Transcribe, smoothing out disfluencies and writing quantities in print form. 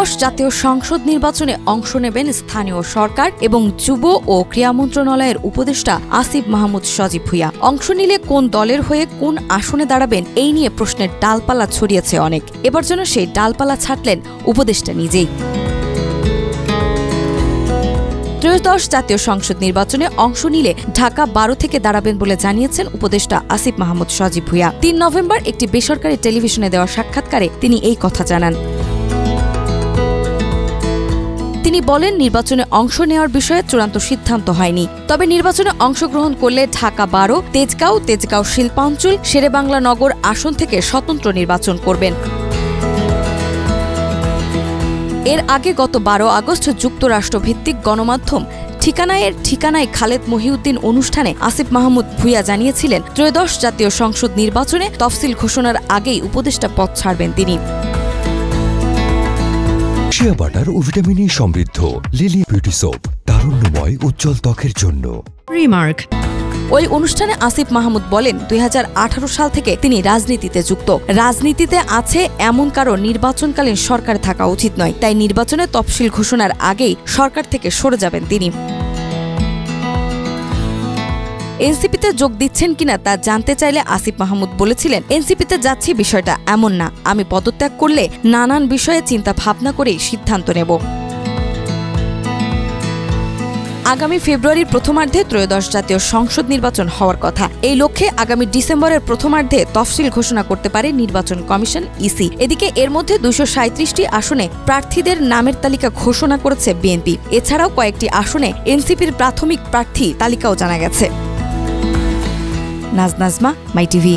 ত্রয়োদশ জাতীয় সংসদ নির্বাচনে অংশ নেবেন স্থানীয় সরকার এবং যুব ও ক্রীড়া মন্ত্রণালয়ের উপদেষ্টা আসিফ মাহমুদ সজীব ভুঁইয়া। অংশ নিলে কোন দলের হয়ে কোন আসনে দাঁড়াবেন এই নিয়ে প্রশ্নের ডালপালা ছড়িয়েছে অনেক। এবার যেন সেই ডালপালা ছাঁটলেন উপদেষ্টা নিজেই। ত্রয়োদশ জাতীয় সংসদ নির্বাচনে অংশ নিলে ঢাকা 12 থেকে দাঁড়াবেন বলে জানিয়েছেন উপদেষ্টা আসিফ মাহমুদ সজীব ভুঁইয়া। 3 নভেম্বর একটি বেসরকারি টেলিভিশনে দেওয়া সাক্ষাৎকারে তিনি এই কথা জানান। তিনি বলেন, নির্বাচনে অংশ নেওয়ার বিষয়ে চূড়ান্ত সিদ্ধান্ত হয়নি, তবে নির্বাচনে অংশগ্রহণ করলে ঢাকা 12, তেজগাঁও শিল্পাঞ্চল, শেরেবাংলা নগর আসন থেকে স্বতন্ত্র নির্বাচন করবেন। এর আগে গত 12 আগস্ট যুক্তরাষ্ট্রভিত্তিক গণমাধ্যম ঠিকানায় খালেদ মহিউদ্দিন অনুষ্ঠানে আসিফ মাহমুদ ভুঁইয়া জানিয়েছিলেন, ত্রয়োদশ জাতীয় সংসদ নির্বাচনে তফসিল ঘোষণার আগেই উপদেষ্টা পদ ছাড়বেন তিনি। শিয়া বাটার ও ভিটামিন ই সমৃদ্ধ লিলি বিউটি সোপ, তারুণ্যময় উজ্জ্বল ত্বকের জন্য। রিমার্ক। ওই অনুষ্ঠানে আসিফ মাহমুদ বলেন, 2018 সাল থেকে তিনি রাজনীতিতে যুক্ত। রাজনীতিতে আছে এমন কারো নির্বাচনকালীন সরকার থাকা উচিত নয়, তাই নির্বাচনে তফসিল ঘোষণার আগেই সরকার থেকে সরে যাবেন তিনি। এনসিপিতে যোগ দিচ্ছেন কিনা তা জানতে চাইলে আসিফ মাহমুদ বলেছিলেন, এনসিপিতে যাচ্ছি বিষয়টা এমন না, আমি পদত্যাগ করলে নানান বিষয়ে চিন্তা ভাবনা করেই সিদ্ধান্ত নেব। আগামী ফেব্রুয়ারির প্রথমার্ধে ত্রয়োদশ জাতীয় সংসদ নির্বাচন হওয়ার কথা। এই লক্ষ্যে আগামী ডিসেম্বরের প্রথমার্ধে তফসিল ঘোষণা করতে পারে নির্বাচন কমিশন ইসি। এদিকে এর মধ্যে 237টি আসনে প্রার্থীদের নামের তালিকা ঘোষণা করেছে বিএনপি। এছাড়াও কয়েকটি আসনে এনসিপির প্রাথমিক প্রার্থী তালিকাও জানা গেছে। নাজমা, মাই টিভি।